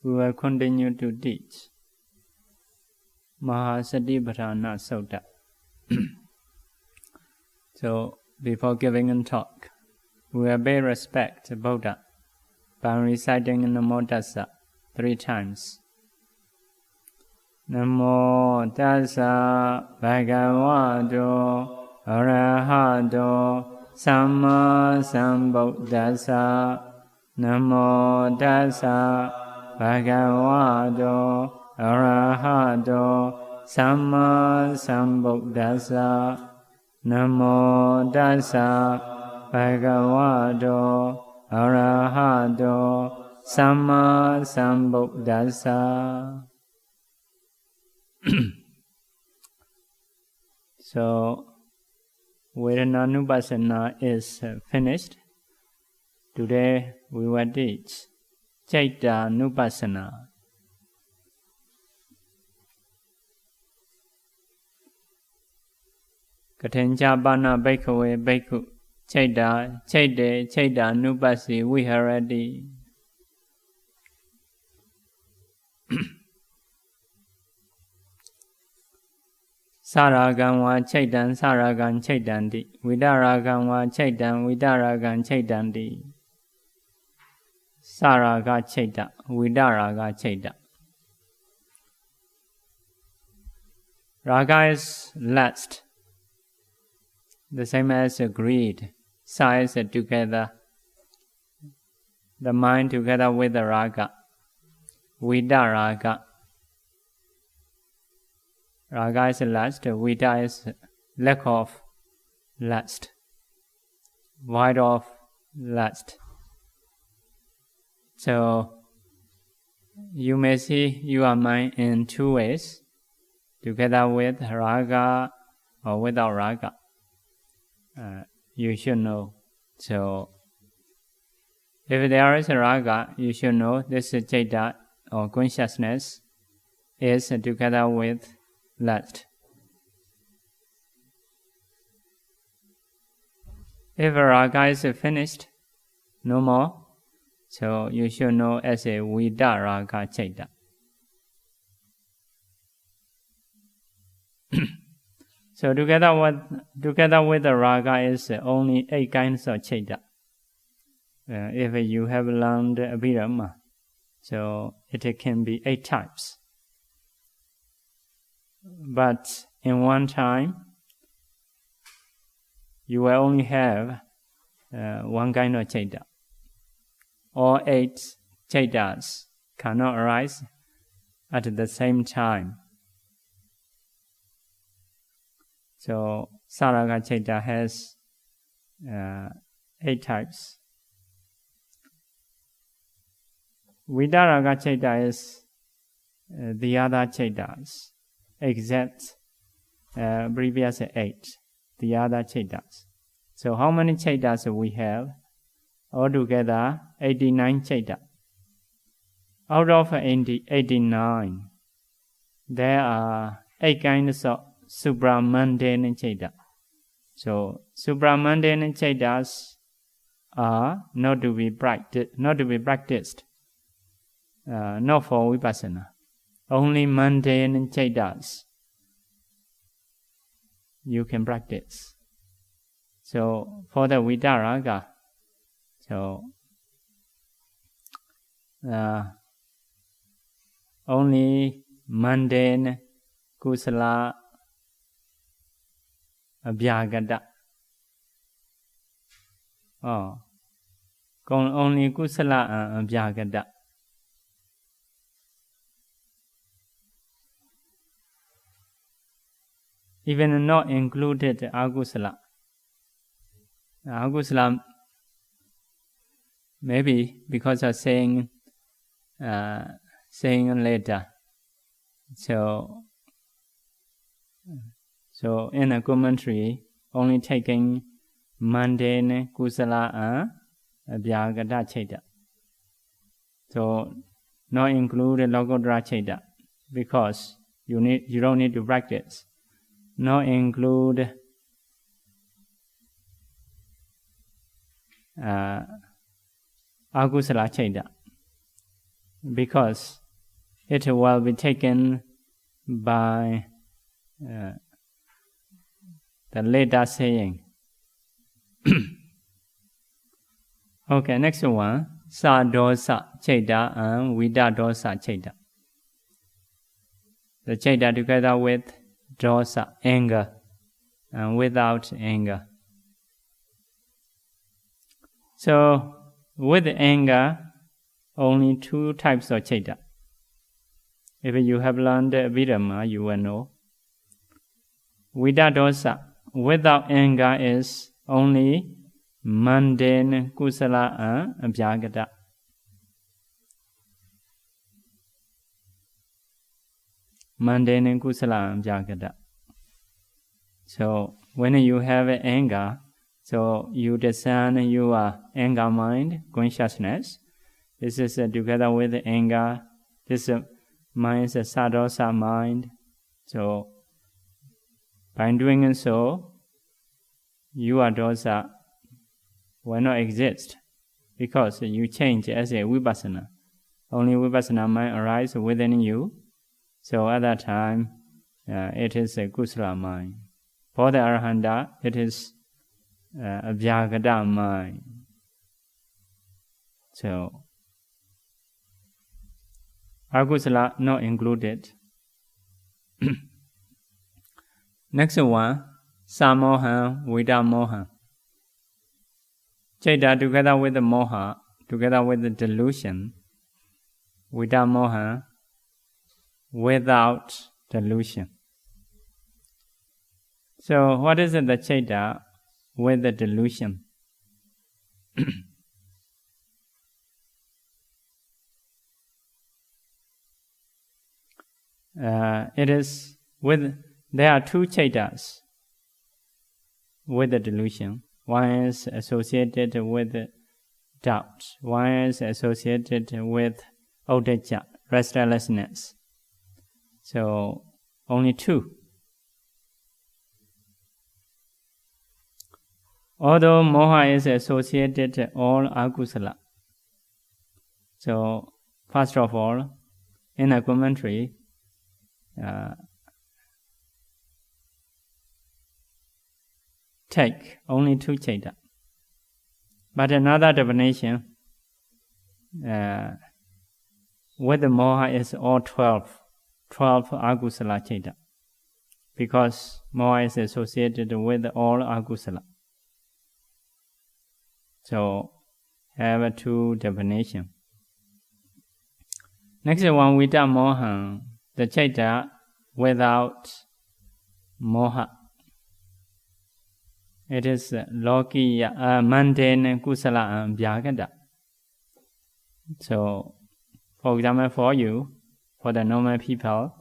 we will continue to teach Mahāsatipaṭṭhāna Sutta. So, before giving a talk, we will pay respect to Buddha by reciting Namo Tassa 3 times. Namo Tassa Bhagavato Arahato Samma Sambuddhassa. Namo Tassa Bhagavato Arahato Samma Sambuddhassa. Namo Tassa Bhagavato Arahato Samma Sambuddhassa. So, Dhammānupassanā is finished. Today we will teach Cittānupassanā. Kathāñcāpāna bhikkhave bhikkhu Citta Citte Cittānupassi viharati. Saragam va Cittan Saragam Cittanti. Vidaragam va Cittan Vidaragam Cittanti. Saraga Citta Vidaraga Citta. Raga is lust, the same as greed. Sa is together, the mind together with the raga. Vidaraga. Raga is lust, vida is lack of lust, void of lust. So, you may see your mind in 2 ways, together with raga or without raga. You should know. So, if there is a raga, you should know this citta or consciousness is together with lust. If raga is finished, no more, so you should know as a vidaraga citta. So together with the raga is only 8 kinds of citta. If you have learned Abhidhamma, so it can be 8 types. But in one time, you will only have 1 kind of citta. All 8 cittas cannot arise at the same time. So, Saraga citta has 8 types. Vidaraga citta is the other cittas, except previous 8, the other cittas. So, how many cittas we have? Altogether, 89 citta. Out of 89, there are 8 kinds of supramundane citta. So, supramundane cittas are not to be practiced, not for vipassana. Only mundane cittas you can practice. So, for the vidaraga, so only mundane kusala abhyagata. Only kusala abhyagata. Even not included agusala. Agusala, maybe because of saying later. So in a commentary, only taking mundane kusala abhyagata citta. So not include logotra citta because you don't need to practice. Not include agusala citta. because it will be taken by the later saying. Okay, next one. Sa-dosa Citta and Vida-dosa Citta. The Citta together with dosa, anger, and without anger. So, with anger, only two types of Citta. If you have learned Vidhamma, you will know. Vida-dosa, without anger, is only mundane kusala and abhyagata. Mundane kusala and abhyagata. So, when you have anger, so you discern your anger mind, consciousness. This is together with anger. This mind is a sadosa mind. So, by doing so, your dosa will not exist because you change as a vipassana. Only vipassana mind arises within you. So at that time, it is a kusala mind. For the Arahanta, it is a Vyagata mind. So, akusala not included. Next one, Samoha, Vida-moha. Citta together with the moha, together with the delusion. Vida-moha, without delusion. So, what is the Citta with the delusion? There are two Cittas with the delusion. One is associated with doubt. One is associated with uddaca, restlessness. So, only two. Although moha is associated all akusala. So, first of all, in a commentary, take only two Citta. But another definition, with the moha is all 12 akusala Citta. Because moha is associated with all akusala. So, have two definitions. Next one, Vida-moha, the Citta without moha. It is lokiya, mundane kusala and vyagata. So, for example, for you, for the normal people,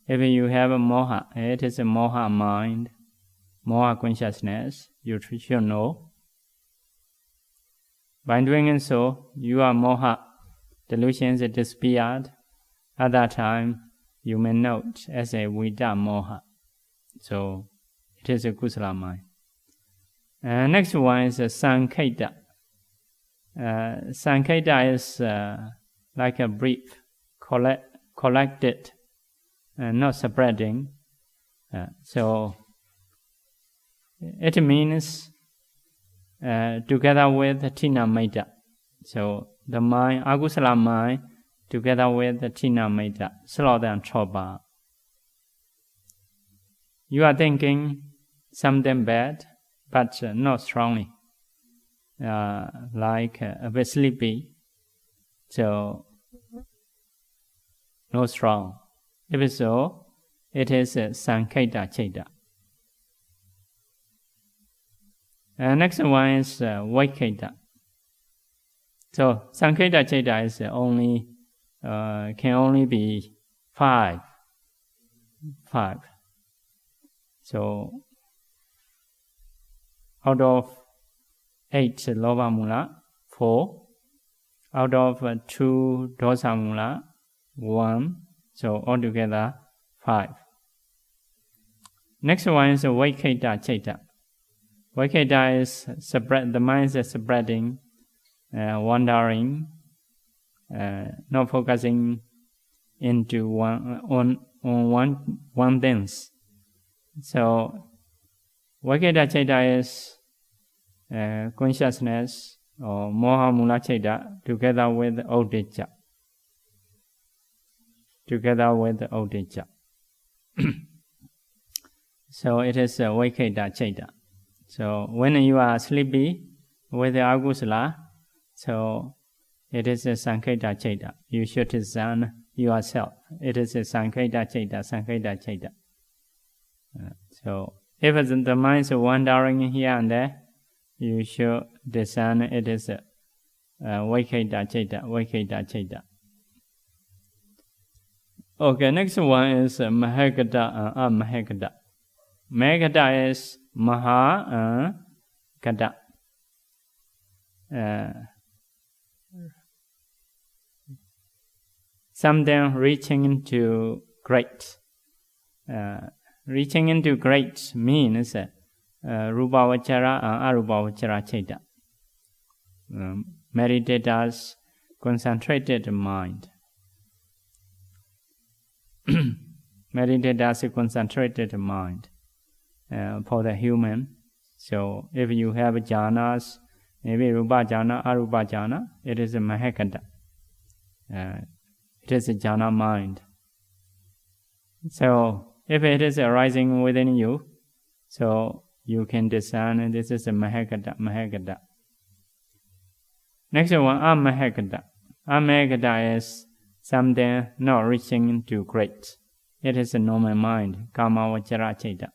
if you have a moha, it is a moha mind, moha consciousness, you should know. By doing so, your moha delusions disappeared. At that time, you may note as a Vida-moha. So, it is a kusala mind. Next one is Sankheta. Sankheta is like a brief, collected, not spreading. So, it means together with Tina Metta. So, the mind, akusala mind, together with the Tina Metta, slower than Choba. You are thinking something bad, but not strongly, like a bit sleepy, so not strong. If so, it is a Sankheta Citta. Next one is Vaiketa. So Sankheta Citta is only can only be 5. So out of 8 lobha mula, 4. Out of 2 dosa mula, 1. So altogether 5. Next one is Vaiketa Citta. Vaiketa is the mind is spreading, wandering, not focusing into one things. So Vaiketa Citta is consciousness or Moha Mula Citta together with Udicca. So it is Vaiketa Citta. So when you are sleepy with the Agusala, so it is a Sanketa Citta. You should discern yourself. It is a Sanketa Citta. So if the mind is wandering here and there, you should discern it is Vaiketa Citta. Okay, next one is Mahagata and Amahagata. Mahagata is Maha Gata. Something reaching into great. Reaching into great means Rupavachara and Arupavachara Citta. Meditators concentrated mind. Meditators concentrated mind for the human. So if you have jhanas, maybe Rupa jhana, Arupa jhana, it is a Mahagata. It is a jhana mind. So if it is arising within you, so you can discern this is a Mahagata. Next one, Amahagata. Amahagata is something not reaching to great. It is a normal mind, Kamavachara Citta.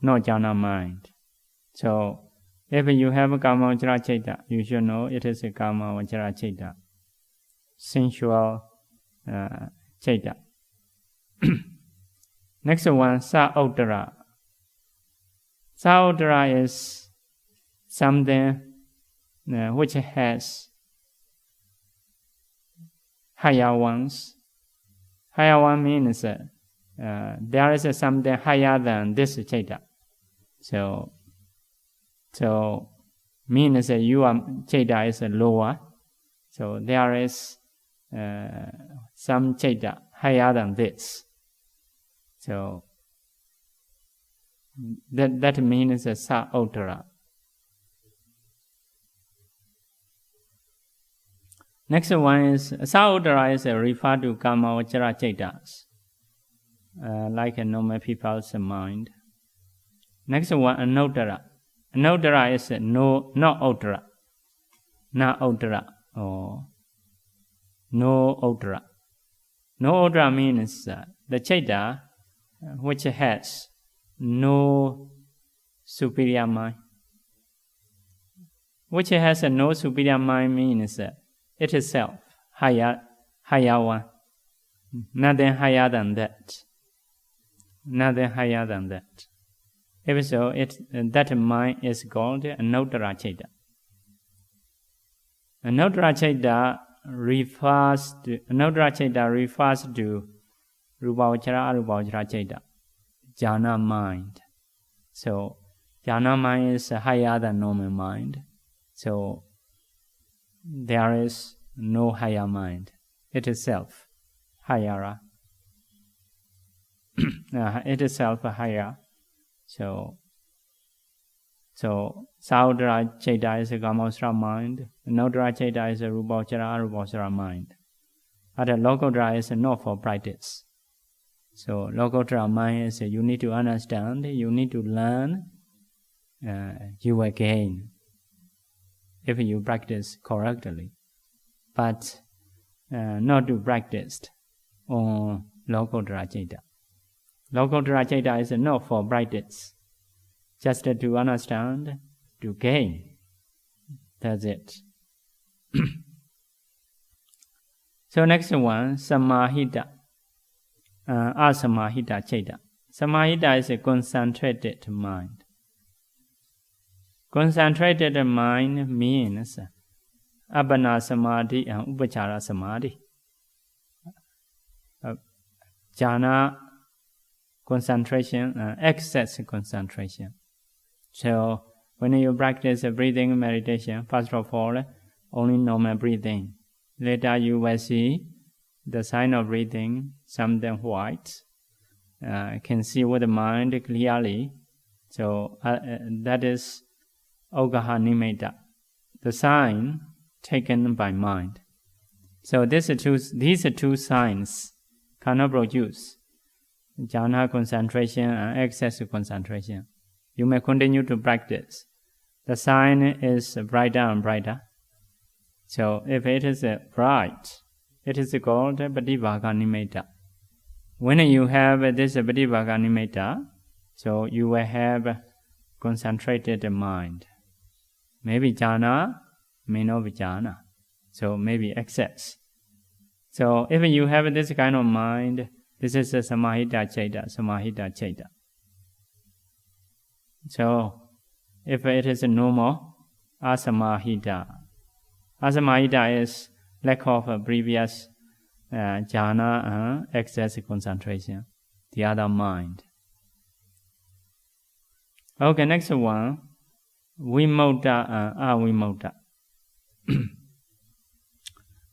No jhana mind. So if you have a Kamavachara Citta, you should know it is a Kamavachara Citta. Sensual Citta. Next one, Sa-uttara. Sa-uttara is something which has higher ones. Higher one means there is something higher than this Citta. So means your Citta is lower. So there is some Citta higher than this. So that means Sa-uttara. Next one is Sa-uttara is referred to Kamavachara Cittas, like a normal people's mind. Next one, Anuttara. Anuttara is not uttara. Na uttara or no uttara. No uttara means the Citta which has no superior mind. Which has no superior mind means it is self, higher one. Nothing higher than that. Nothing higher than that. If so, that mind is called Anuttara Citta. Anuttara Citta refers to Rupavachara, Arupavachara Citta, jhana mind. So, jhana mind is higher than normal mind. So, there is no higher mind. It is self, higher. It is self higher. So Sa-uttara Citta is a Kamavachara mind. Anuttara Citta is a Rupavachara, Arupavachara mind. But Lokottara is not for practice. So Lokottara mind is you need to understand, you need to learn, you will gain if you practice correctly. But not to practice on Lokottara Citta. Lokottara Citta is not for practice, just to understand, to gain. That's it. So next one, Samahita. Asamahita Citta. Samahita is a concentrated mind. Concentrated mind means Abhana Samadhi and Upachara Samadhi. Jhana concentration and excess concentration. So when you practice breathing meditation, first of all, only normal breathing. Later you will see the sign of breathing, something white. Can see with the mind clearly. So that is Ogaha Nimitta, the sign taken by mind. So these are two signs cannot produce jhana concentration and excess concentration. You may continue to practice. The sign is brighter and brighter. So if it is bright, it is called Patibhaka Nimitta. When you have this Patibhaka Nimitta, so you will have concentrated mind. Maybe jhana, may not be jhana. So maybe excess. So if you have this kind of mind, this is a samahita chaita. So if it is normal, asamahita. Asamahita is lack of previous jhana and excess concentration, the other mind. Okay, next one, vimutta and avimutta.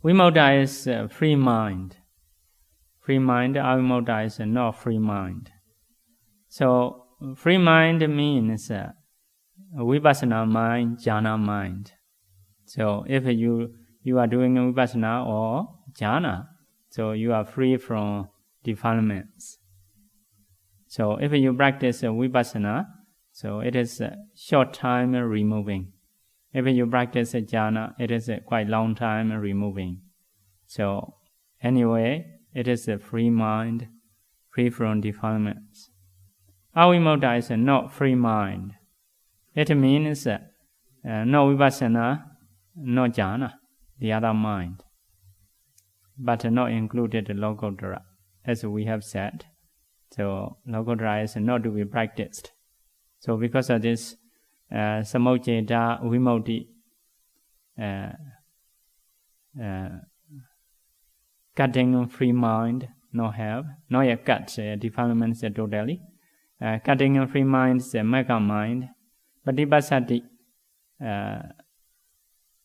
Vimutta is free mind. Free mind, avimutta is not free mind. So free mind means vipassana mind, jhana mind. So if you are doing vipassana or jhana, so you are free from defilements. So if you practice vipassana, so it is a short time removing. If you practice jhana, it is a quite long time removing. So anyway, it is a free mind, free from defilements. Avimutta is not free mind. It means no vipassana, no jhana, the other mind, but not included lokottara, as we have said. So lokottara is not to be practiced. So because of this, samoccheda vimutti, cutting free mind, not yet cut defilements totally. Cutting free mind is a mega mind. Patipassati,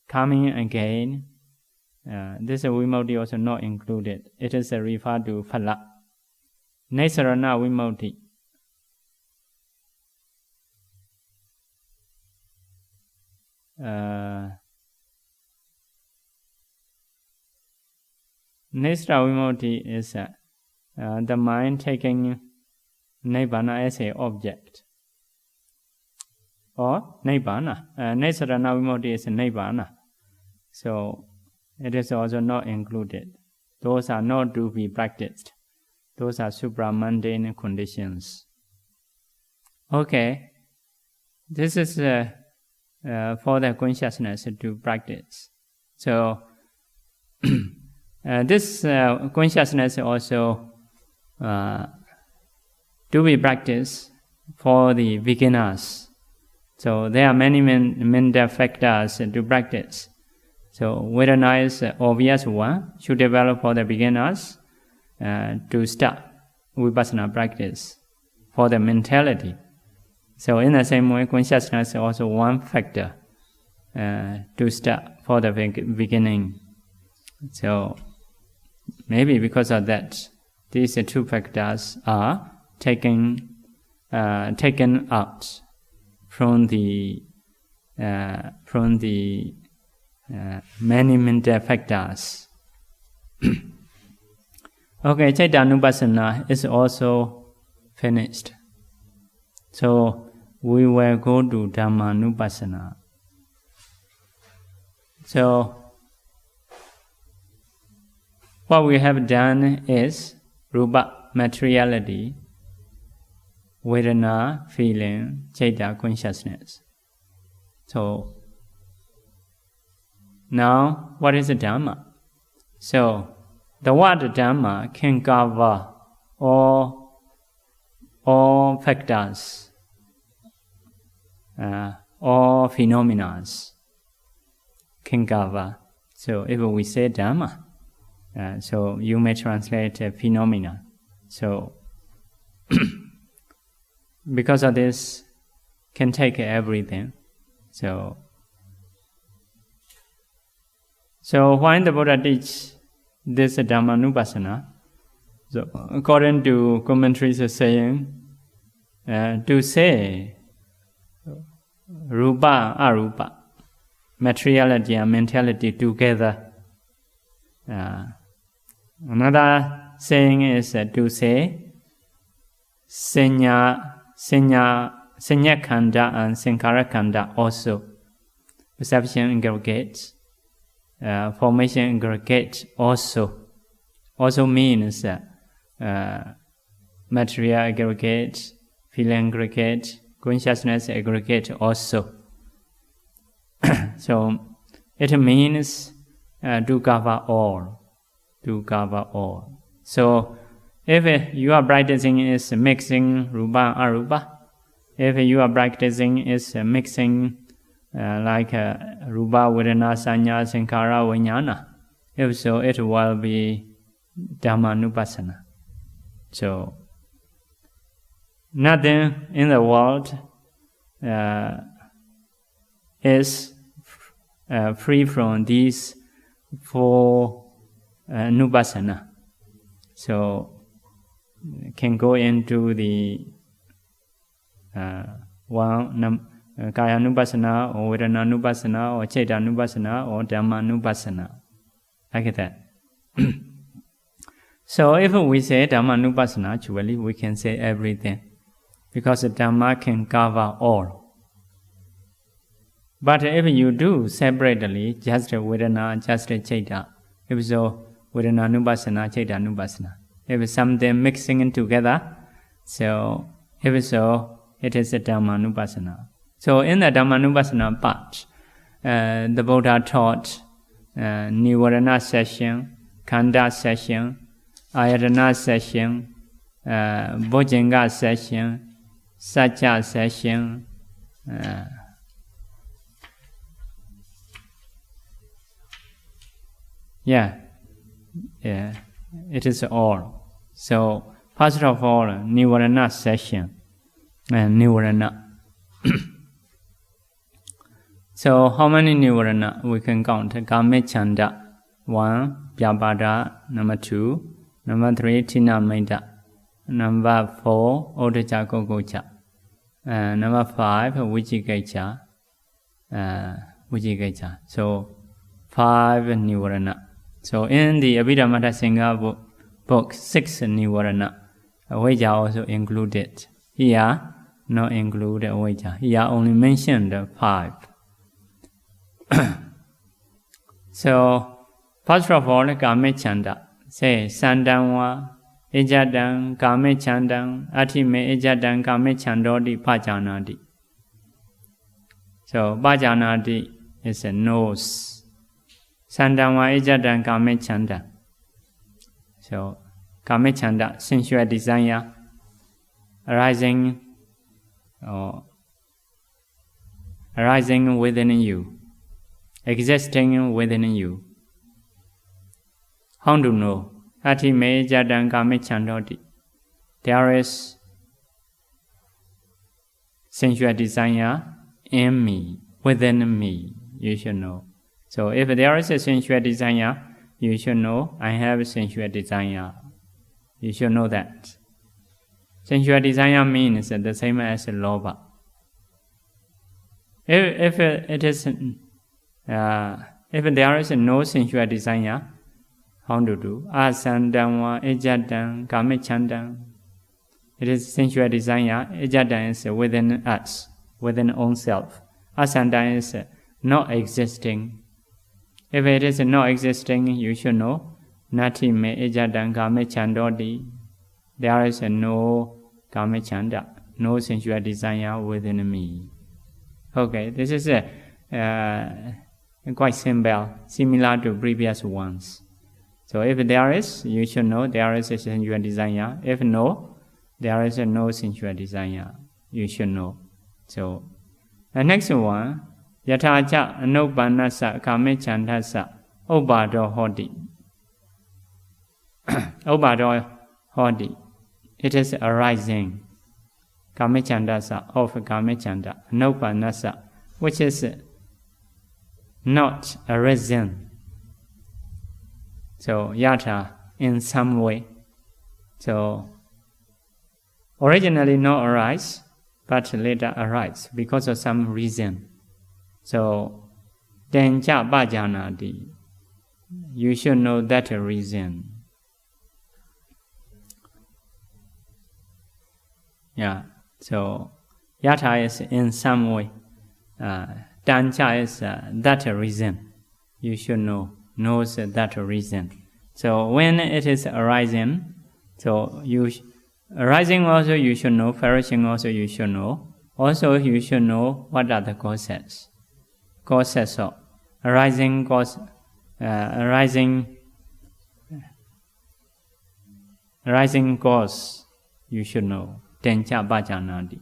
coming again, this vimutti also not included. It is referred to phala. Nesarana vimutti. Nesra vimutti is the mind taking nibbana as an object. Or nibbana. Nesarana vimutti is nibbana. So it is also not included. Those are not to be practiced. Those are supramundane conditions. Okay. This is for the consciousness to practice. So this consciousness also to be practiced for the beginners. So there are many mental factors to practice. So Vedana is obvious one, should develop for the beginners to start vipassana practice for the mentality. So in the same way, consciousness is also one factor to start for the beginning. So maybe because of that, these two factors are taken out from the many mental factors. Okay, Cittānupassanā is also finished. So we will go to Dhammānupassanā. So what we have done is rupa, materiality, vedana, feeling, citta, consciousness. So now what is the Dhamma? So the word Dhamma can cover all factors, all phenomena can cover. So if we say Dhamma, so you may translate phenomena. So because of this, can take everything. So So why the Buddha teach this Dhammānupassanā? So according to commentaries are saying, to say Rupa, Arupa, materiality and mentality together. Another saying is to say Sanya Khanda and Sankhara Khanda also. Perception aggregates, formation aggregates also. Also means material aggregate, feeling aggregate, consciousness aggregate also. So it means to cover all. To cover all. So if you are practicing is mixing Rupa and Arupa, if you are practicing is mixing like Rupa, Vedana, Sanya, Sankhara, Vijnana, if so, it will be Dhammānupassanā. So nothing in the world is free from these four Nupassana. So can go into the one Kaya-nupassana or Vedana-nupassana or Citta-nupassana or Dhammānupassanā. Like that. So if we say Dhammānupassanā, actually we can say everything. Because the Dhamma can cover all. But if you do separately, just Vedana, just Citta, if so, Vedana-nupassana, Citta-nupassana. If something mixing together, so if so, it is a Dhammānupassanā. So in the Dhammānupassanā part, the Buddha taught Nivarana session, Khanda session, Ayatana session, Bojjhanga session, Satya session, it is all. So first of all, Nivarana session, Nivarana. So how many Nivarana we can count? Kamecchanda, 1, Vyapada, number 2, number 3, Tinamita, number 4, Odaca Gogocha, number 5, Vijjikiccā, So 5 Nivarana. So in the Abhidhammatthassika book, 6 Nivarana, Avijja also included. Here, not included Avijja. Here only mentioned 5. So, first of all, Kamecchanda. Say, Sandamva, Ejjadam, Kamecchandam, Atime Ejjadam, Kamecchandodi, Pajanadi. So, Pajanadi is a nose. Sandamva, Ejjadam, Kamecchanda. So, Kamecchanda, sensual desire, arising within you. Existing within you. How to know? Atime Ejjadam Kamecchandoti. There is sensual desire in me, within me. You should know. So if there is a sensual desire, you should know I have sensual desire. You should know that. Sensual desire means the same as lobha. If it is if there is no sensual desire, how to do? Asandamva, Ejjadam, Kamecchandam. It is sensual desire. Ejjadam is within us, within own self. Asandam is not existing. If it is not existing, you should know. Nati me Ejjadam Kamecchandoti. There is no Kamecchanda, no sensual desire within me. Okay, this is quite simple, similar to previous ones. So if there is, you should know there is a sensual desire. If no, there is no sensual desire. You should know. So the next one, Yathaca Anupanassa Kamecchandassa Ubbado Hoti. Ubbado Hoti. It is arising. Kamecchandassa of Kamecchanda. Anupanassa, which is not arisen. So yatha in some way. So originally not arise, but later arise because of some reason. So tencha bhajanati. You should know that reason. Yeah. So yatha is in some way. Tancha is that reason. You should knows that reason. So when it is arising, so arising also you should know, perishing also you should know. Also you should know what are the causes. Causes of arising cause, arising cause you should know. Tencha bhajanati.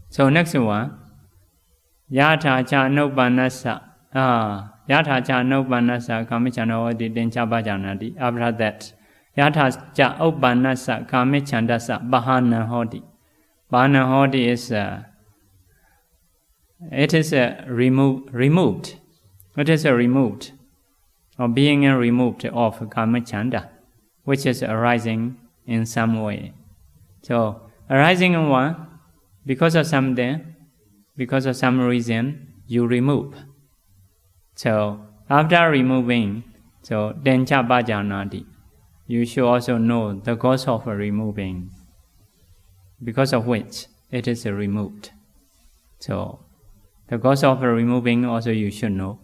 So next one, yatha cha nupanassa. Yatha cha nupanassa kamichandavati tencha bhajanati. After that, yatha cha upanassa kamichandassa bahana hoti. Bahana hoti is it is removed. It is removed, or being removed of kamachanda, which is arising in some way. So arising in one, because of something, because of some reason, you remove. So after removing, so tencha bhajanati, you should also know the cause of removing, because of which it is removed. So the cause of removing also you should know.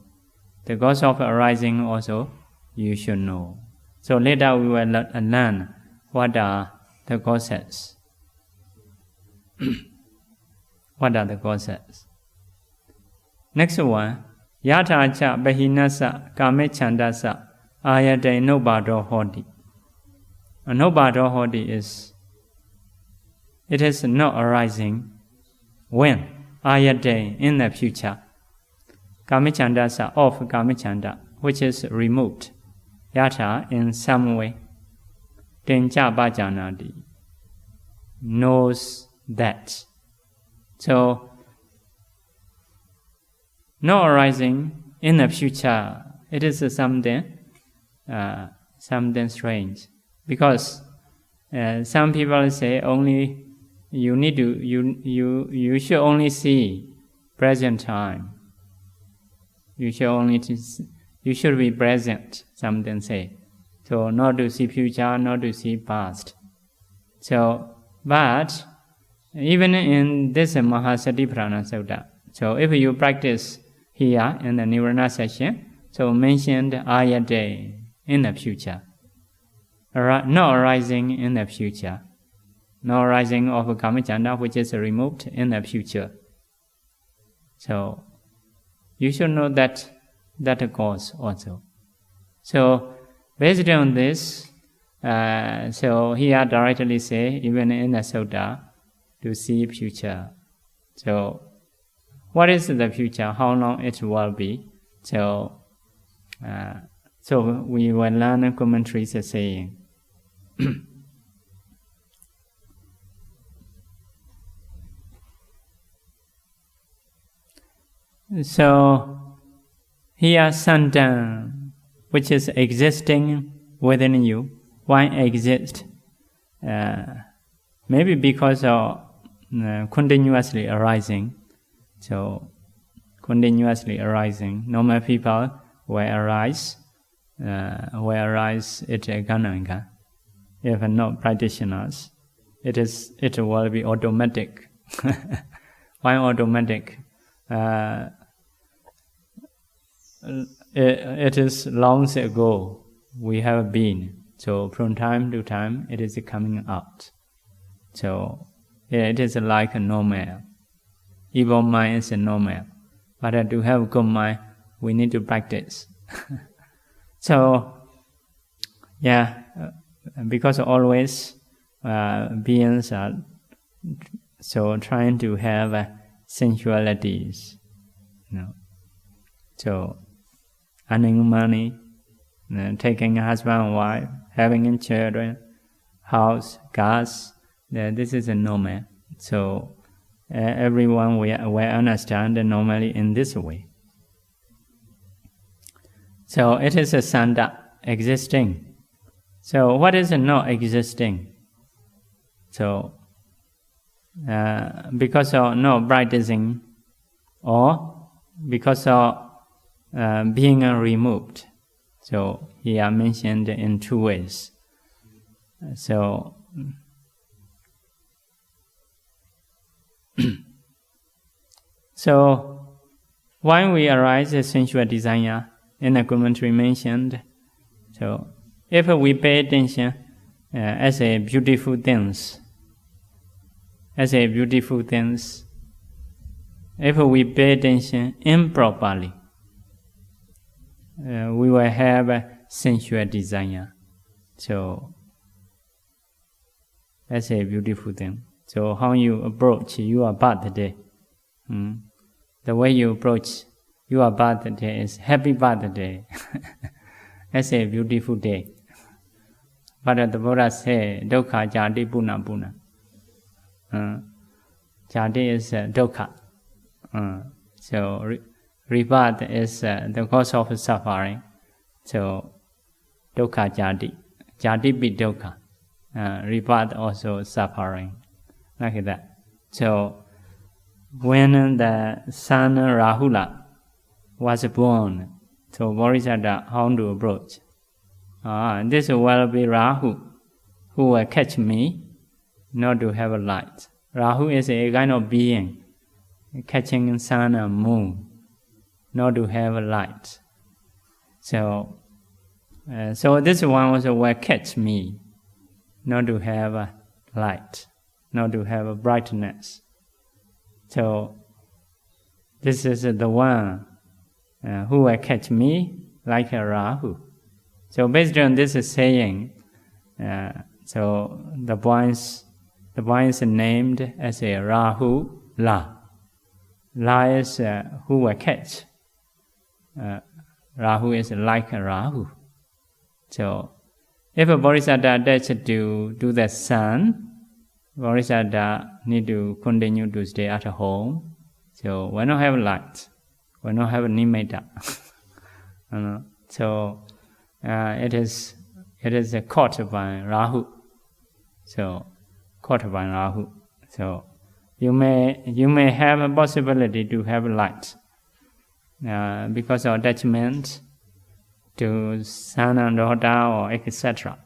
The cause of arising also you should know. So later we will learn what are the causes. What are the causes? Next one, yatha cha bahinassa kamechandassa ayate nobado hoti. Nobado hoti is, it is not arising when? Ayate, in the future. Kamechandassa, of kamechanda, which is removed. Yatha, in some way. Tencha bhajanati, knows that. So, not arising in the future, it is something strange. Because some people say only you should only see present time. You should be present, something say. So not to see future, not to see past. So, but even in this Mahāsatipaṭṭhāna Sutta, so if you practice here in the Nirvana session, so mentioned Arya day in the future, not arising in the future, no arising of kamachanda which is removed in the future. So you should know that cause also. So based on this, so here directly say even in the Sutta to see future. So what is the future? How long it will be? So we will learn commentaries saying. So here Satta, which is existing within you, why exist? Maybe because of continuously arising. So continuously arising. Normal people will arise it gananga. If not practitioners, it will be automatic. Why automatic? It is long ago we have been. So from time to time it is coming out. So it is like a normal. Evil mind is a normal. But to have good mind, we need to practice. So, yeah, because always beings are so trying to have sensualities, So, earning money, taking a husband and wife, having children, house, cars, this is a normal. So, everyone will understand normally in this way. So it is a Satta, existing. So what is not existing? So because of not practicing, or because of being removed. So here mentioned in two ways. So so when we arise a sensual desire, in the commentary mentioned, so if we pay attention as a beautiful things, if we pay attention improperly, we will have a sensual desire. So that's a beautiful thing. So how you approach your birthday, the way you approach your birthday is happy birthday. That's a beautiful day. But the Buddha said, dukkha jati puna puna. Jati is dukkha. So rebirth is the cause of suffering. So dukkha jati. Jati be dukkha. Rebirth also suffering. Like that. So when the son Rahula was born, so Bodhisattva, how to approach? This will be Rahu, who will catch me, not to have a light. Rahu is a kind of being, catching sun and moon, not to have a light. So this one also will catch me, not to have a light, not to have a brightness. So this is the one who will catch me like a Rahu. So based on this saying, so the points named as a Rahu La. La is who will catch. Rahu is like a Rahu. So if a Bodhisattva attached to the sun, Bodhisattva need to continue to stay at home. So we don't have light, we don't have nimitta. So it is caught by Rahu. So caught by Rahu. So you may have a possibility to have light because of attachment to son and daughter or etc.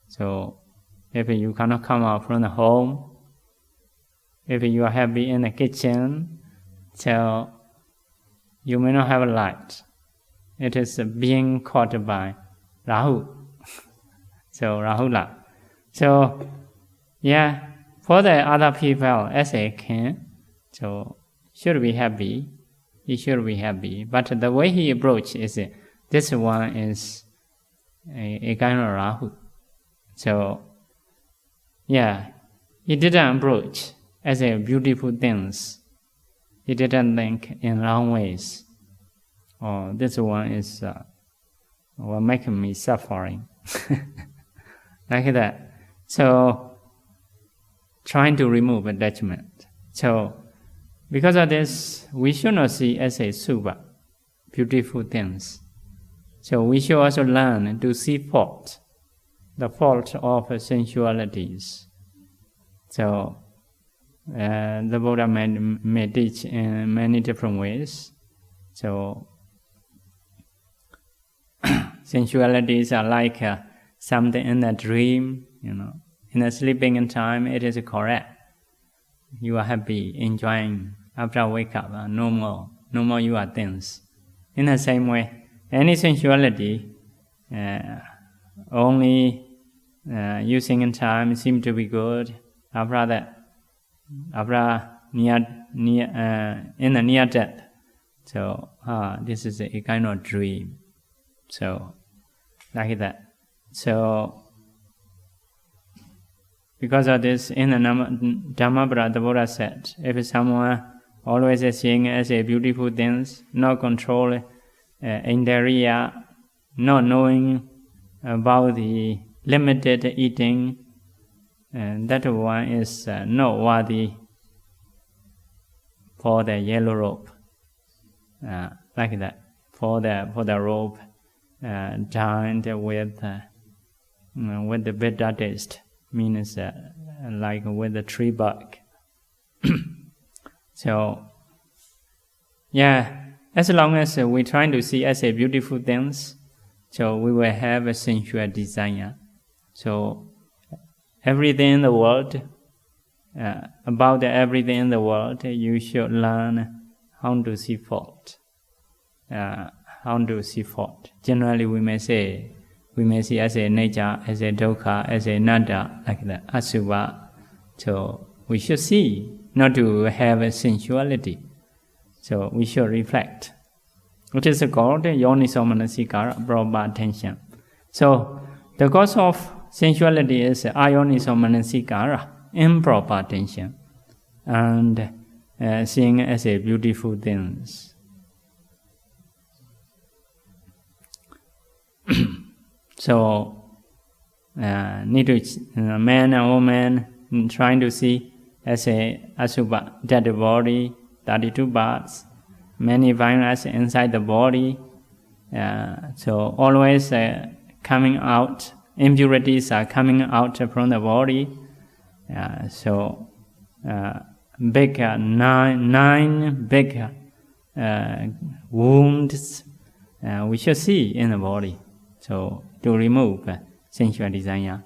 So if you cannot come out from the home, if you are happy in the kitchen, so you may not have a light. It is being caught by Rahu. So Rahula. So yeah, for the other people as a king, so should be happy. He should be happy. But the way he approaches is this one is a kind of Rahu. So yeah, he didn't approach as a beautiful things. He didn't think in wrong ways. Oh, this one is will make me suffering. Like that. So trying to remove attachment. So because of this, we should not see as a subha, beautiful things. So we should also learn to see fault, the fault of sensualities. So the Buddha may teach in many different ways. So sensualities are like something in a dream, In the sleeping time, it is correct. You are happy, enjoying. After wake up, no more you are things. In the same way, any sensuality, only using in time seem to be good. After that, in the near death, so this is a kind of dream. So like that. So because of this, in the Dhammānupassanā, the Buddha said, if someone always is seeing as a beautiful things, not control indriya, not knowing about the limited eating, that one is not worthy for the yellow robe. Like that, for the robe. dined with the bitter taste, means like with the tree bark. So, yeah, as long as we trying to see as a beautiful things, so we will have a sensual desire. So, everything in the world, about everything in the world, you should learn how to see fault. How to see fault. Generally, we may see as a nature, as a dukkha, as a anatta, like that, asubha. So we should see, not to have a sensuality. So we should reflect. Which is called yoniso-manasikara, proper attention. So the cause of sensuality is ayoniso-manasikara, improper attention, and seeing as a beautiful things. So, need to man and woman trying to see as a asubha, dead body, 32 parts, many viruses inside the body. So always coming out, impurities are coming out from the body. So big nine big wounds we should see in the body. So to remove sensual desire.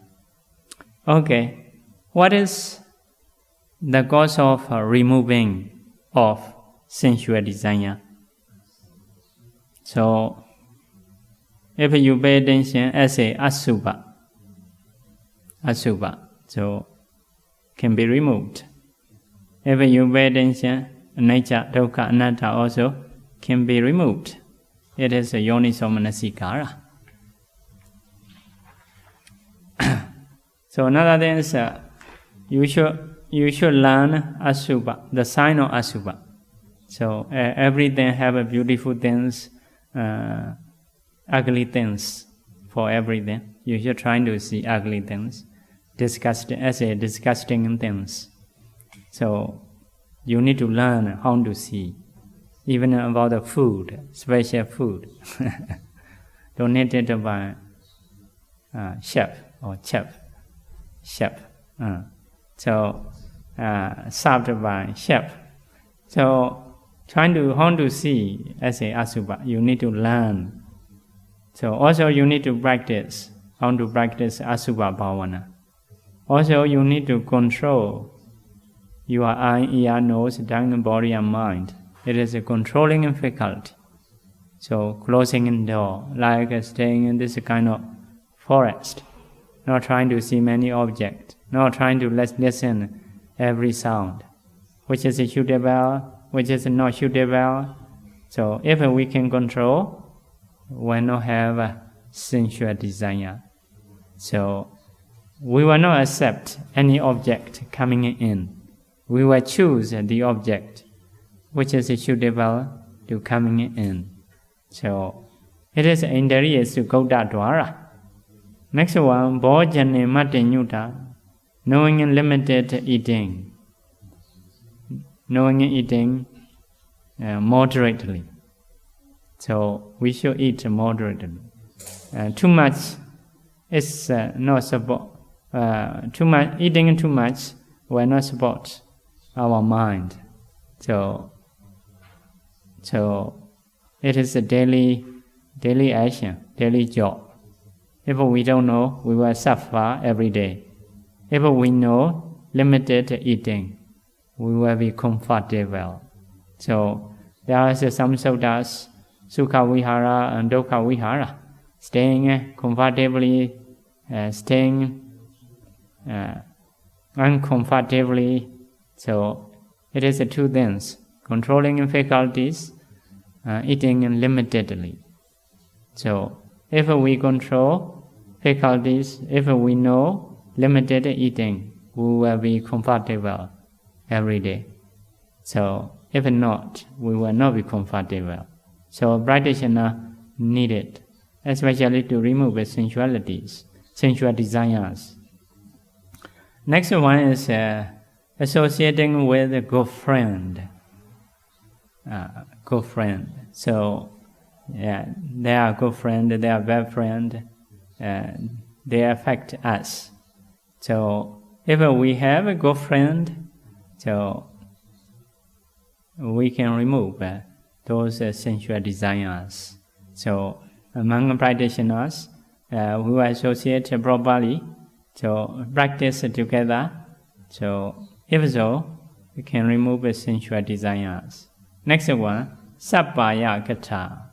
Okay, what is the cause of removing of sensual desire? So if you pay attention as a asubha, so can be removed. If you pay attention, nature, dukkha, anatta also can be removed. It is a yoniso-manasikara. So another thing is you should learn asubha, the sign of asubha. So everything have a beautiful things, ugly things for everything. You should try to see ugly things, disgusting as a disgusting things. So you need to learn how to see, even about the food, special food, donated by chef or chef. So served by chef. So trying to how to see as a asubha, you need to learn. So also you need to practice how to practice asubha bhavana. Also you need to control your eye, ear, nose, tongue, body and mind. It is a controlling faculty. So closing the door, like staying in this kind of forest, not trying to see many objects, not trying to listen every sound, which is suitable, which is not suitable. So if we can control, we not have a sensual desire. So we will not accept any object coming in. We will choose the object which is suitable to coming in. So it is Indriya Sukauta Dwara. Next one, Bhojane Matinyuta, knowing limited eating. Knowing eating moderately. So we should eat moderately. Too much is not support. Eating too much will not support our mind. So it is a daily action, daily job. If we don't know, we will suffer every day. If we know limited eating, we will be comfortable. So there are some suttas, Sukha Vihara and Dukkha Vihara, staying comfortably, staying uncomfortably. So it is two things: controlling faculties, eating limitedly. So if we control faculties, if we know limited eating, we will be comfortable every day. So if not, we will not be comfortable. So practitioner needed, especially to remove sensualities, sensual desires. Next one is associating with a good friend. Good friend. So they are good friend, they are bad friend, they affect us. So if we have a good friend, so we can remove those sensual desires. So among practitioners who associate properly, so practice together, so if so, we can remove the sensual desires. Next one, sappaya kata,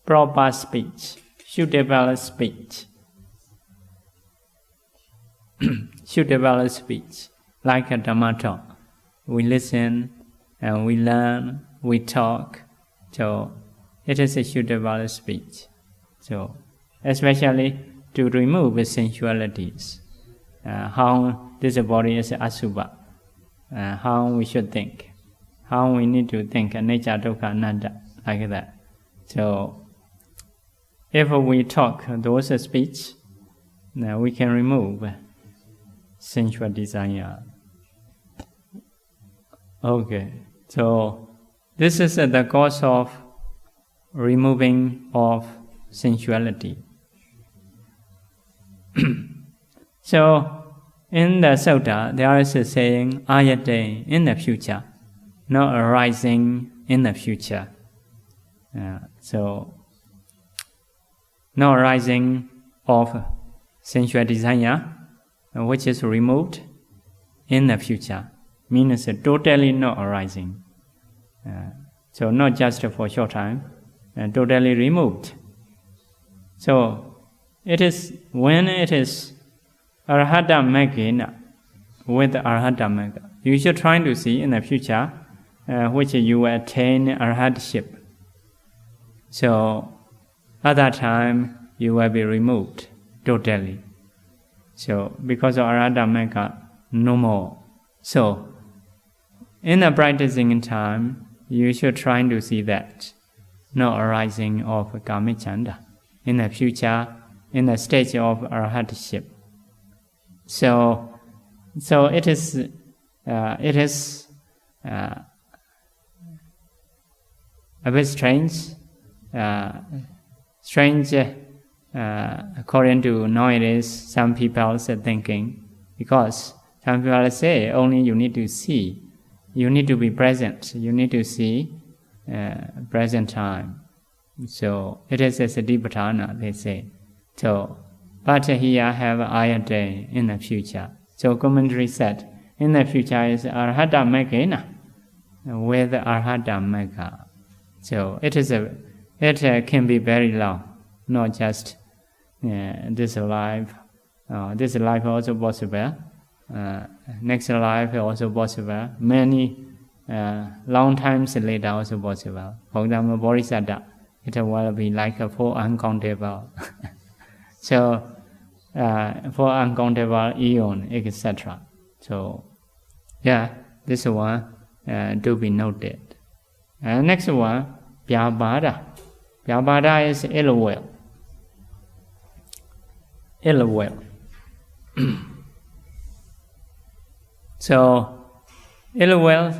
proper speech, suitable speech. Suitable speech, like a Dhamma talk. We listen and we learn, we talk, so it is a suitable speech. So, especially to remove the sensualities, how this body is asubha, how we should think, how we need to think, anicca, dukkha, anatta, like that. So, if we talk those speech, we can remove sensual desire. Okay, so this is the cause of removing of sensuality. So, in the Sutta, there is a saying, ayate, in the future, not arising in the future. So, not arising of sensual desire, which is removed in the future, means totally not arising. So not just for short time, totally removed. So it is when it is arhata magga, with arhata magga, you should try to see in the future which you attain arhatship. So at that time you will be removed totally. So, because of arhata magga, no more. So, in the practicing time, you should try to see that, no arising of kamicchanda in the future, in the stage of arhatship. So it is a bit strange. According to nowadays, some people are thinking, because some people say only you need to see, you need to be present, you need to see present time. So it is a Satipaṭṭhāna, they say. So, but here have ayate in the future. So commentary said, in the future is arhata magga with arhata magga. So it can be very long. Not just this life. This life also possible. Next life also possible. Many long times later also possible. For example, Bodhisattva, it will be like for uncountable. So, for uncountable eon, etc. So, yeah, this one to be noted. Next one, Vyabhada. Vyabhada is ill will. Ill will. So, ill will,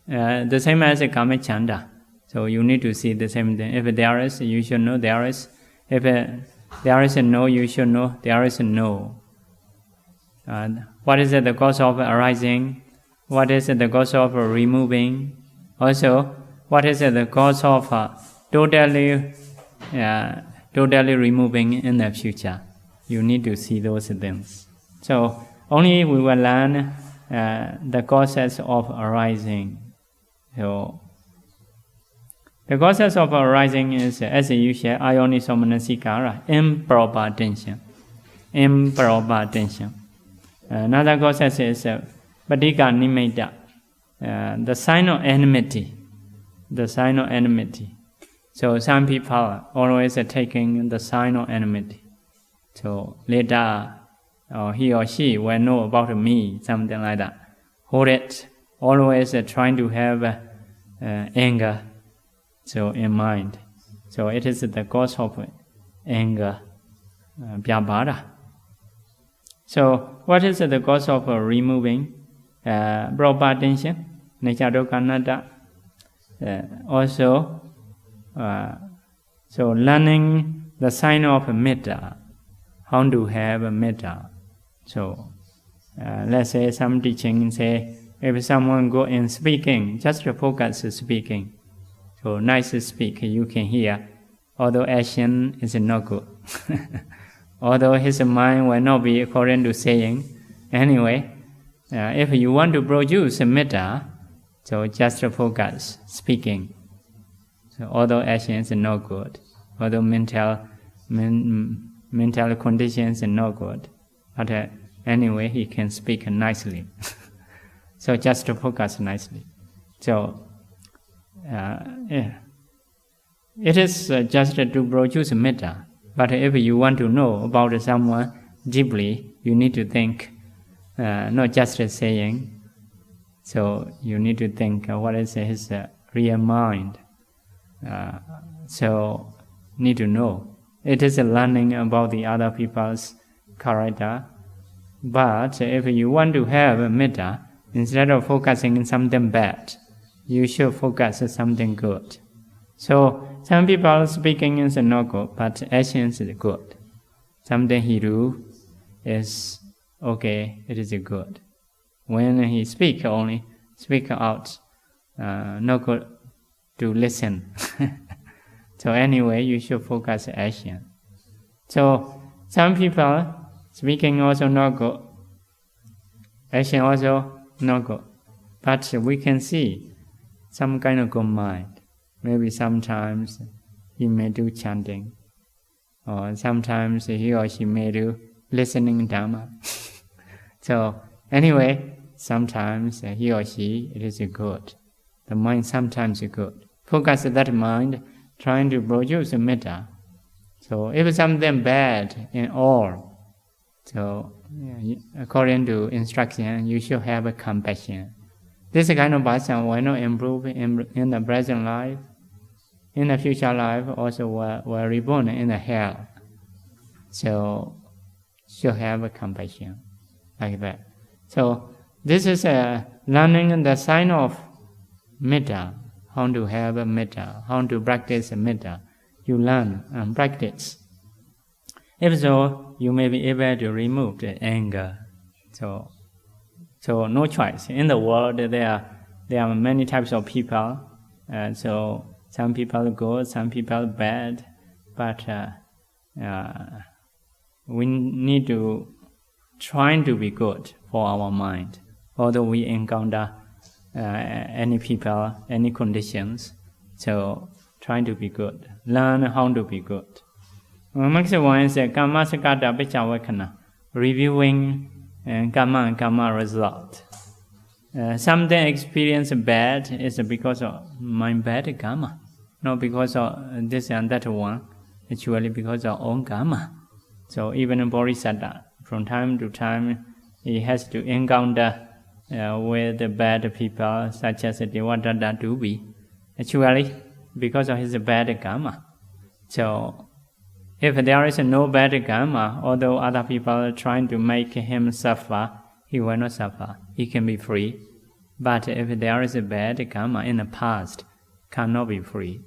the same as a kamicchanda. So you need to see the same thing. If there is, you should know there is. If there is a no, you should know there is a no. What is the cause of arising? What is the cause of removing? Also, what is the cause of totally removing in the future? You need to see those things. So only we will learn the causes of arising. So the causes of arising is, as usual, ayonisomanasicara, improper tension. Improper tension. Another cause is patika nimitta, the sign of enmity. The sign of enmity. So some people are always taking the sign of enmity. So later, he or she will know about me, something like that. Hold it. Always trying to have anger. So in mind. So it is the cause of anger. Vyabhada. So what is the cause of removing proper attention? Anicca, dukkha, anatta. Also So learning the sign of metta, how to have a metta. So let's say some teaching say, if someone go in speaking, just focus on speaking. So nice to speak, you can hear, although action is not good. Although his mind will not be according to saying. Anyway, if you want to produce a metta, so just focus, speaking. So although action is not good, although mental conditions are not good, but anyway, he can speak nicely. So just to focus nicely. So it is just to produce metta. But if you want to know about someone deeply, you need to think, not just saying. So you need to think what is his real mind. So need to know. It is learning about the other people's character. But if you want to have a metta, instead of focusing on something bad, you should focus on something good. So some people speaking is not good, but actions is good. Something he do is okay, it is good. When he speak only, speak out, not good to listen. So anyway, you should focus action. So some people speaking also not good, action also not good. But we can see some kind of good mind. Maybe sometimes he may do chanting, or sometimes he or she may do listening Dhamma. So anyway, sometimes he or she, it is good. The mind sometimes is good. Focus that mind, trying to produce a metta. So if something bad in all, so according to instruction, you should have a compassion. This kind of person will not improve in the present life. In the future life, also will reborn in the hell. So should have a compassion like that. So this is learning the sign of metta, how to have a metta, how to practice a metta. You learn and practice. If so, you may be able to remove the anger. So no choice. In the world, there are many types of people. So some people good, some people bad. But we need to try to be good for our mind. Although we encounter any people, any conditions, so trying to be good. Learn how to be good. Next one is Karma Sakata Pichavakana, reviewing karma and karma result. Something experienced bad is because of my bad karma, not because of this and that one, actually because of own karma. So even a Bodhisattva, from time to time, he has to encounter with the bad people, such as Devadatta Dubi, actually because of his bad karma. So if there is no bad karma, although other people are trying to make him suffer, he will not suffer. He can be free. But if there is a bad karma in the past, cannot be free.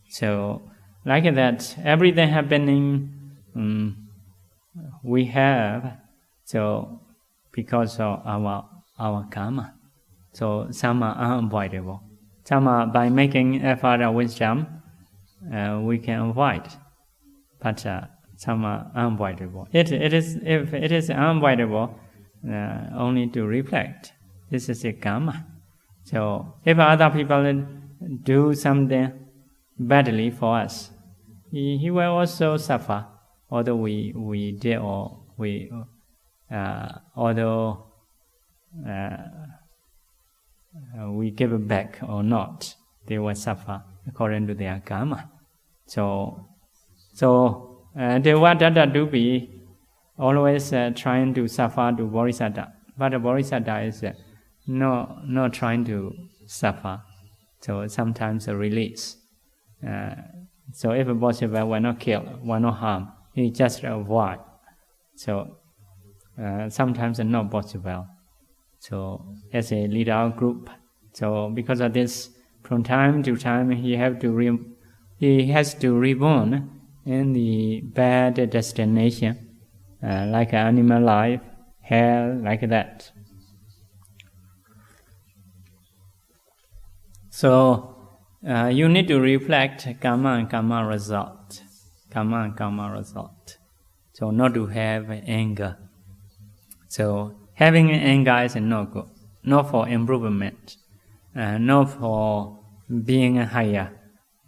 So like that, everything happening we have, so because of our karma. So some are unavoidable. Some are by making effort of wisdom, we can avoid. But some are unavoidable. If it is unavoidable, only to reflect. This is a karma. So if other people do something badly for us, he will also suffer. Although we did or we although we give it back or not, they will suffer according to their karma. So Devadatta Dubi always trying to suffer to Bodhisattva, but the Bodhisattva is not trying to suffer. So sometimes release. So if possible, will not kill, will not harm. He just avoid. So sometimes not possible. So as a leader of group, so because of this, from time to time he he has to reborn in the bad destination, like animal life, hell, like that. So you need to reflect karma and karma result. Karma and karma result. So not to have anger. So having anger is not good, not for improvement, not for being higher.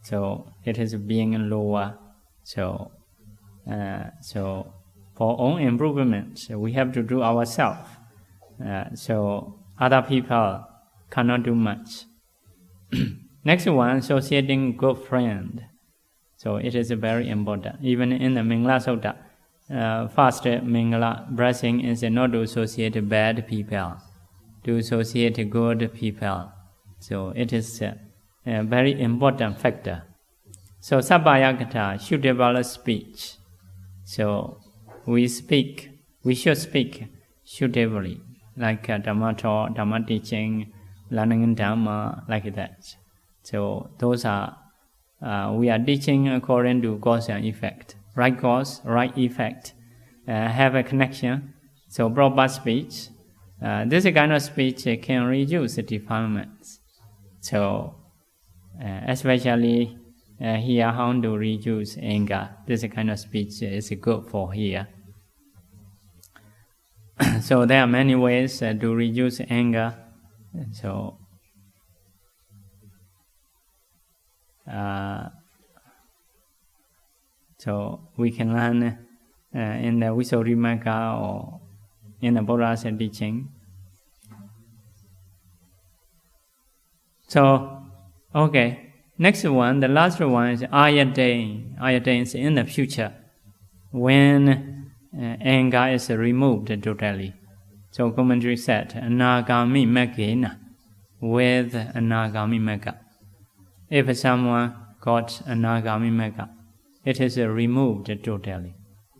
So it is being lower. So for own improvement, we have to do ourselves. So other people cannot do much. Next one, associating good friend. So it is very important. Even in the Mingala Sutta, first Mingala blessing is not to associate bad people, to associate good people. So it is a very important factor. So Sabbāyakata, suitable speech. So we should speak suitably, like Dhamma talk, Dhamma teaching, learning Dhamma, like that. So those are, we are teaching according to cause and effect. Right cause, right effect, have a connection. So proper speech. This kind of speech can reduce defilements. So especially here, how to reduce anger. This kind of speech is good for here. So there are many ways to reduce anger. So we can learn in the Visuddhimagga or in the Buddha's teaching. So, okay. Next one, the last one is Arya day. Arya day is in the future, when anger is removed totally. So commentary said, Anagami Maggena, with Anagami Magga. If someone got Anagami Magga, it is removed totally.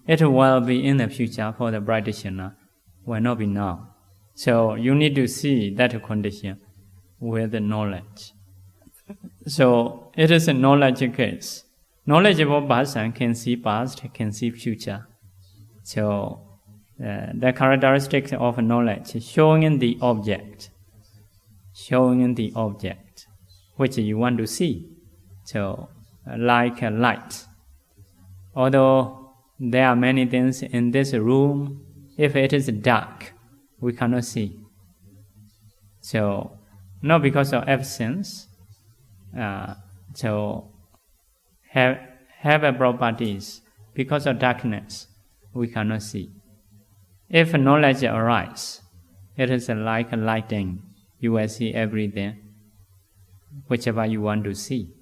It will be in the future for the practitioner, will not be now. So you need to see that condition with the knowledge. So it is a knowledge case. Knowledgeable person can see past, can see future. So the characteristics of knowledge showing the object, which you want to see. So like a light. Although there are many things in this room, if it is dark, we cannot see. So not because of absence. So have a properties, because of darkness we cannot see. If knowledge arises, it is like a lighting. You will see everything, whichever you want to see.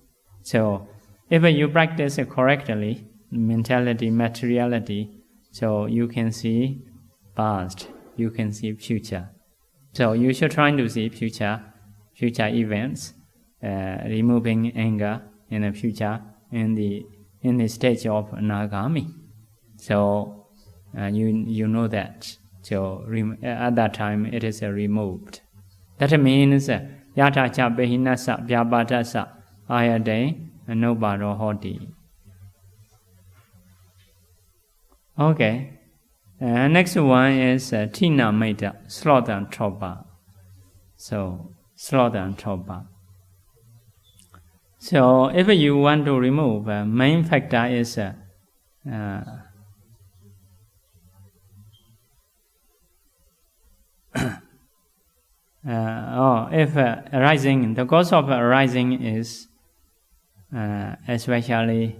So if you practice correctly, mentality, materiality, so you can see past, you can see future. So you should try to see future events. Removing anger in the future in the stage of Anagami. So you know that. So at that time it is removed. That means Yata cha behinasa vyabhadasa ayade anubharo hoti. Okay. Next one is Tina Meta, slaughter and trouble. So slaughter and trouble. So if you want to remove, main factor is if arising, the cause of arising is especially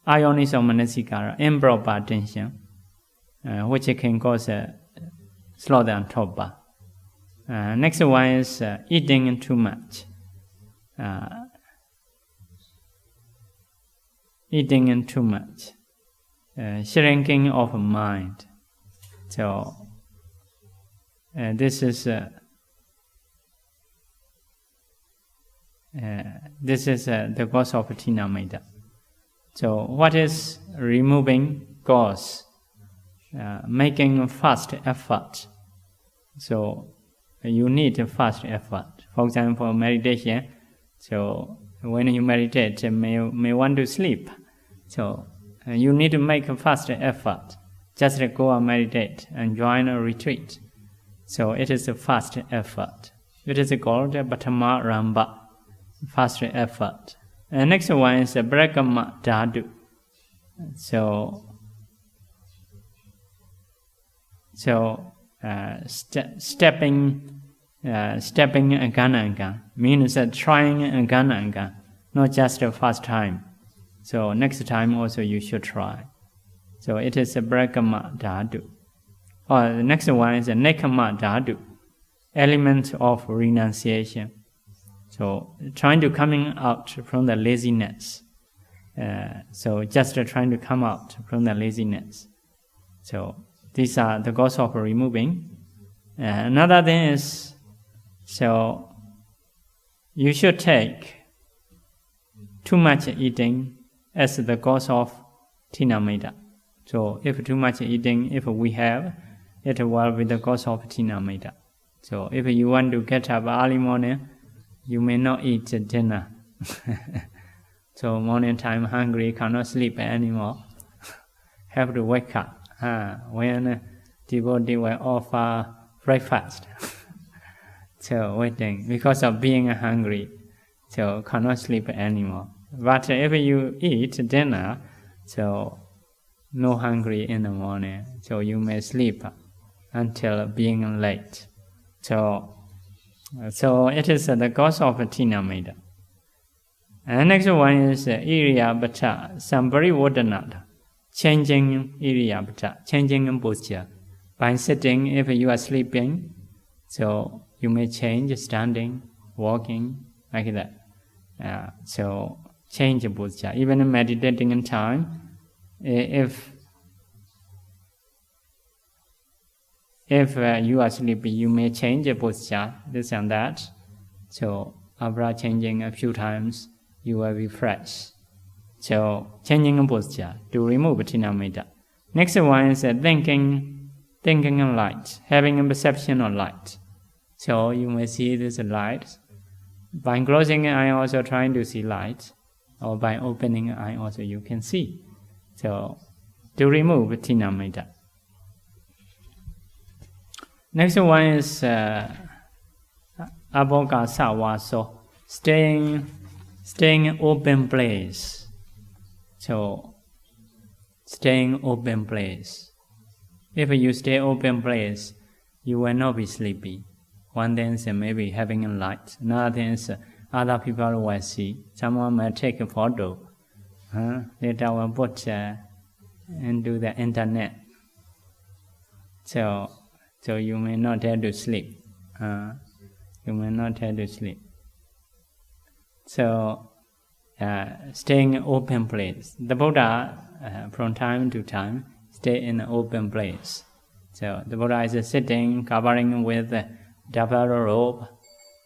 ayoniso-manasikara, improper attention, which can cause slaughter and trouble. Next one is eating too much. Eating too much, shrinking of mind. So this is the cause of Tina Meta. So what is removing cause? Making fast effort. So you need fast effort. For example, meditation. So when you meditate, may want to sleep. So you need to make a fast effort. Just go and meditate and join a retreat. So it is a fast effort. It is called Dhammānupassanā, fast effort. And next one is Brahma Dhatu. So stepping again and again means trying again and again, not just a first time. So next time also you should try. So it is a Brahma Dhatu. Or the next one is a Nekama Dhatu, element of renunciation. So trying to coming out from the laziness. So just trying to come out from the laziness. So these are the goals of removing. Another thing is, so you should take too much eating as the cause of Tinamita. So if too much eating, if we have, it will be the cause of Tinamita. So if you want to get up early morning, you may not eat dinner. So morning time hungry, cannot sleep anymore. Have to wake up when devotee will offer breakfast. So waiting because of being hungry, so cannot sleep anymore. But if you eat dinner, so no hungry in the morning, so you may sleep until being late. So it is the cause of Tinamita. And next one is Iriyabhata Sambarivadanata, changing Iriyabhata, changing posture. By sitting, if you are sleeping, so you may change standing, walking, like that. So change posture. Even in meditating in time, if you are sleepy, you may change a posture, this and that. So after changing a few times, you will be fresh. So changing a posture to remove Tinamita. Next one is thinking of light, having a perception of light. So you may see this light. By closing an eye, also trying to see light, or by opening an eye, also you can see. So to remove Tinamita. Next one is Abhokasa Vaso, staying in open place. So staying open place. If you stay open place, you will not be sleepy. One thing is maybe having a light. Another thing is other people will see. Someone may take a photo. Later will put into the internet. So you may not dare to sleep. You may not dare to sleep. So staying in open place. The Buddha, from time to time, stay in an open place. So the Buddha is sitting, covering with a double robe.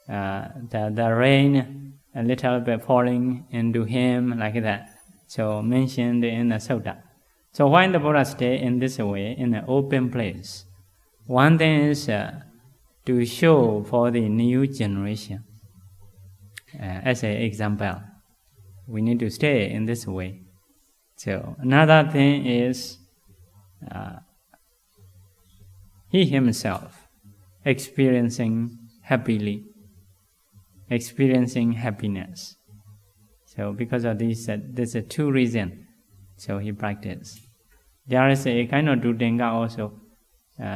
The rain a little bit falling into him, like that. So mentioned in the Sutta. So why the Buddha stay in this way, in an open place? One thing is to show for the new generation. As an example, we need to stay in this way. So another thing is he himself experiencing happiness. So because of this, there's a two reasons. So he practiced. There is a kind of Dudinga also,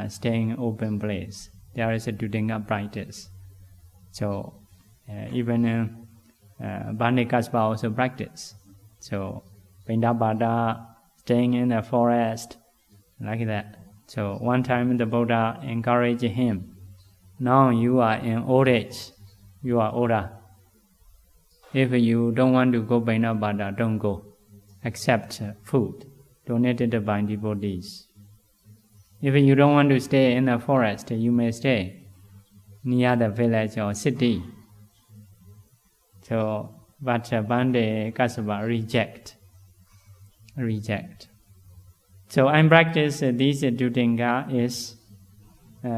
staying in open place. There is a Dudinga practice. So even Bandikaspa also practice. So Pindabhada, staying in the forest, like that. So one time the Buddha encouraged him. Now you are in old age. You are older. If you don't want to go Pindabhada, don't go. Accept food donated by devotees. If you don't want to stay in the forest, you may stay near the village or city. So, but Bandikaspa reject. So I practice this Dudinga is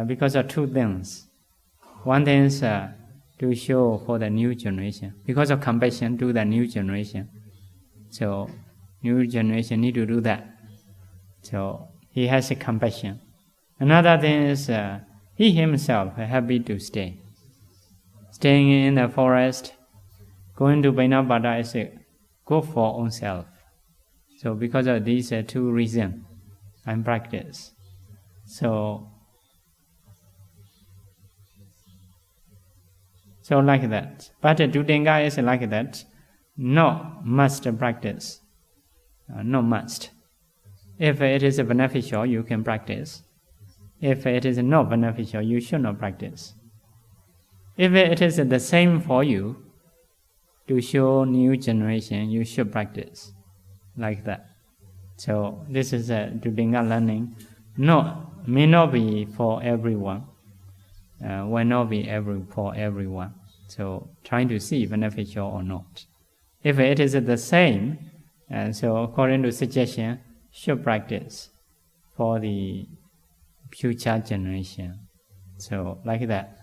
because of two things. One thing is to show for the new generation. Because of compassion to the new generation. So, new generation need to do that. So, he has a compassion. Another thing is, he himself is happy to stay. Staying in the forest, going to Bainabada is good for oneself. So, because of these two reasons, I practice. So like that. But Dudenga is like that. No must practice. No must. If it is beneficial, you can practice. If it is not beneficial, you should not practice. If it is the same for you, to show new generation, you should practice. Like that. So this is Dudenga learning. No, may not be for everyone. Will not be for everyone. So trying to see beneficial or not. If it is the same, so according to suggestion, should practice for the future generation. So like that.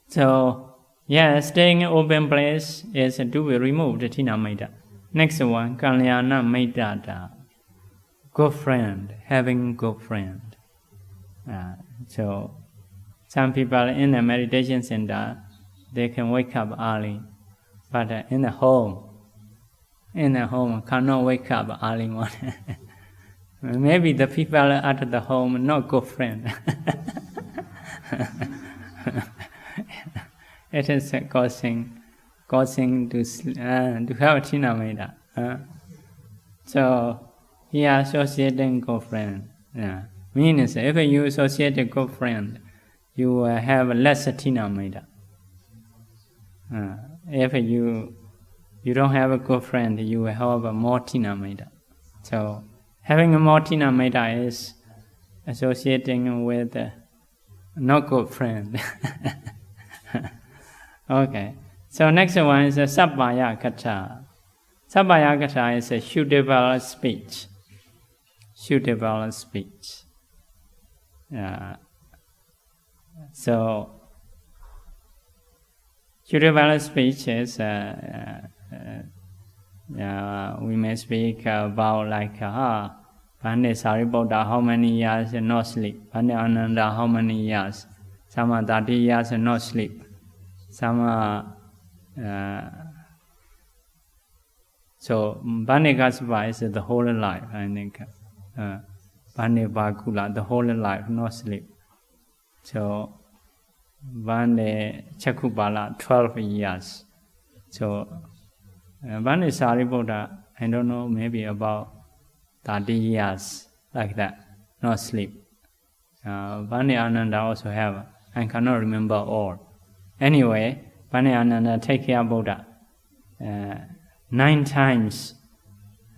So yeah, staying in open place is to be removed Tina Maida. Next one, Kalyana Maidata. Good friend, having good friend. So some people in the meditation center, they can wake up early, but in the home cannot wake up early morning. Maybe the people at the home not good friend. It is causing to have Tinameda. So he associating good friend. Means if you associate a good friend, you will have less Tinameda. If you don't have a good friend, you will have more Tinameda. So having a more Tinameda is associating with not good friend. Okay. So next one is Sabbaya Kata. Sabbaya Kata is a suitable speech. Suitable speech. So suitable speech is we may speak about like Bhante Sariputra how many years no sleep, Bhante Ananda how many years, some 30 years no sleep, some so Bhante Kassapa is the whole life, I think. Bhante Bhakula, the whole life, no sleep. So Bhante Chakupala, 12 years. So Bhante Sariputra, I don't know, maybe about 30 years, like that, no sleep. Bhante Ananda also have, I cannot remember all. Anyway, Bhante Ananda take care of Buddha 9 times.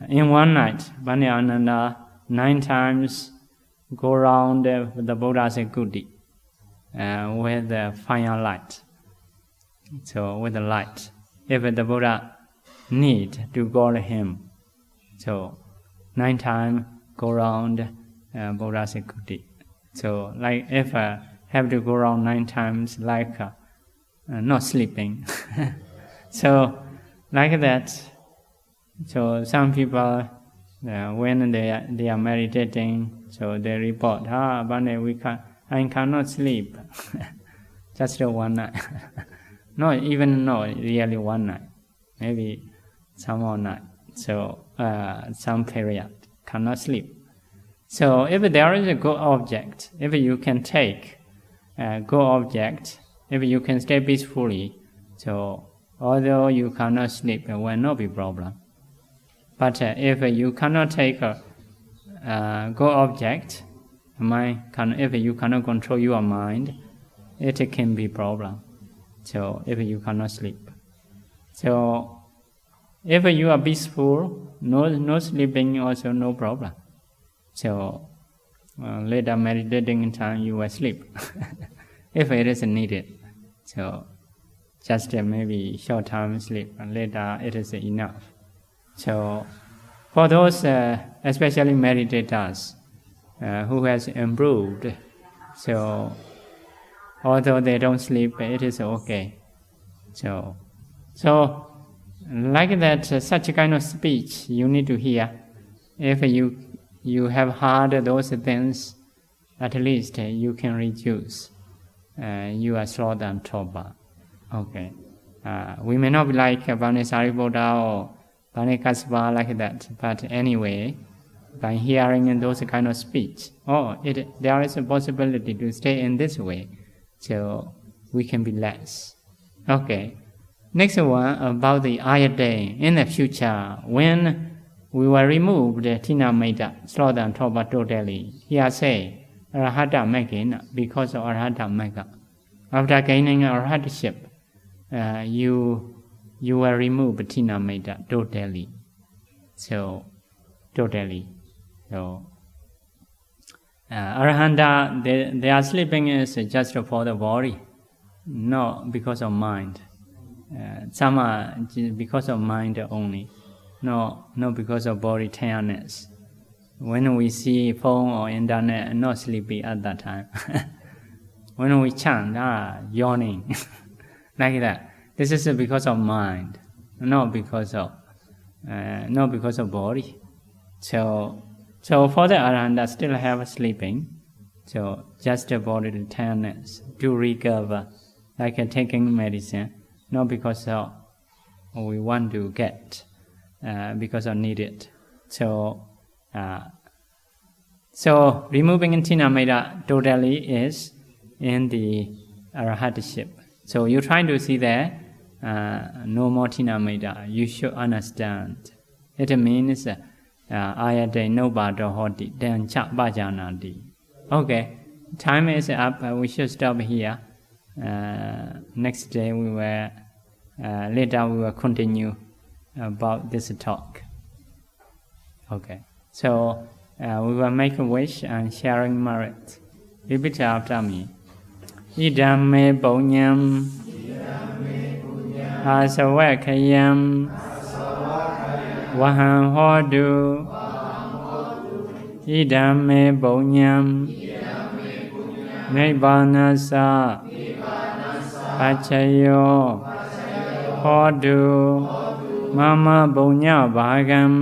In one night, Bhante Ananda 9 times go around the Buddha's Kuti with the fire light. So with the light. If the Buddha need to go to him, so 9 times go around Buddha's Kuti. So like if I have to go around 9 times, like not sleeping. So like that. So some people when they are meditating, so they report, Bhante, I cannot sleep. Just one night. Not really one night. Maybe some more night. So some period cannot sleep. So if there is a good object, if you can take a good object, if you can stay peacefully, so although you cannot sleep, it will not be problem. But if you cannot take a good object, if you cannot control your mind, it can be problem. So if you cannot sleep. So if you are peaceful, no sleeping also no problem. So later meditating in time you will sleep. If it is needed. So just maybe short time sleep and later it is enough. So for those especially meditators, who has improved. So, although they don't sleep, it is okay. So like that, such a kind of speech you need to hear. If you have heard those things, at least you can reduce your sloth and torpor. Okay. We may not be like Mahāsatipaṭṭhāna or Janakābhivaṃsa like that, but anyway, by hearing those kind of speech, there is a possibility to stay in this way, so we can be less. Okay. Next one about the Arya day. In the future, when we will remove the Tina Meta, sloth and torpor totally, here say, Arahata Megin, because of Arahata Mega. After gaining Arahatship, you will remove Tina Meta totally. So, totally. So, Arahanta, their sleeping is just for the body, not because of mind. Some are because of mind only, not because of body tiredness. When we see phone or internet, not sleepy at that time. When we chant, yawning, like that. This is because of mind, not because of body. So for the Arahanta still have sleeping, so just the body tiredness to recover, like taking medicine, not because of we want to get, because of need it. So removing Tina Meta totally is in the Arahatship. So you try to see there, no more Tina Meta. You should understand. It means Ayate no bado hoti then chap bajanadi. Okay, time is up. We should stop here. Next day later we will continue about this talk. Okay, so we will make a wish and sharing merit. Repeat after me. Idam me punyam asawakayam Vaham hodu Idam me punyam Nibbanasa Pachayo hodu Mama punya bhagam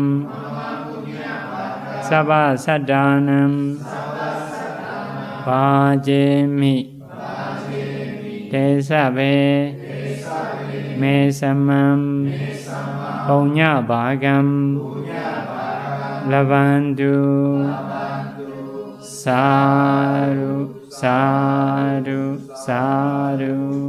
Sabha sadanam Vajemi Tesabe Mesamam Punya bhagam Lavandu Sadhu Sadhu Sadhu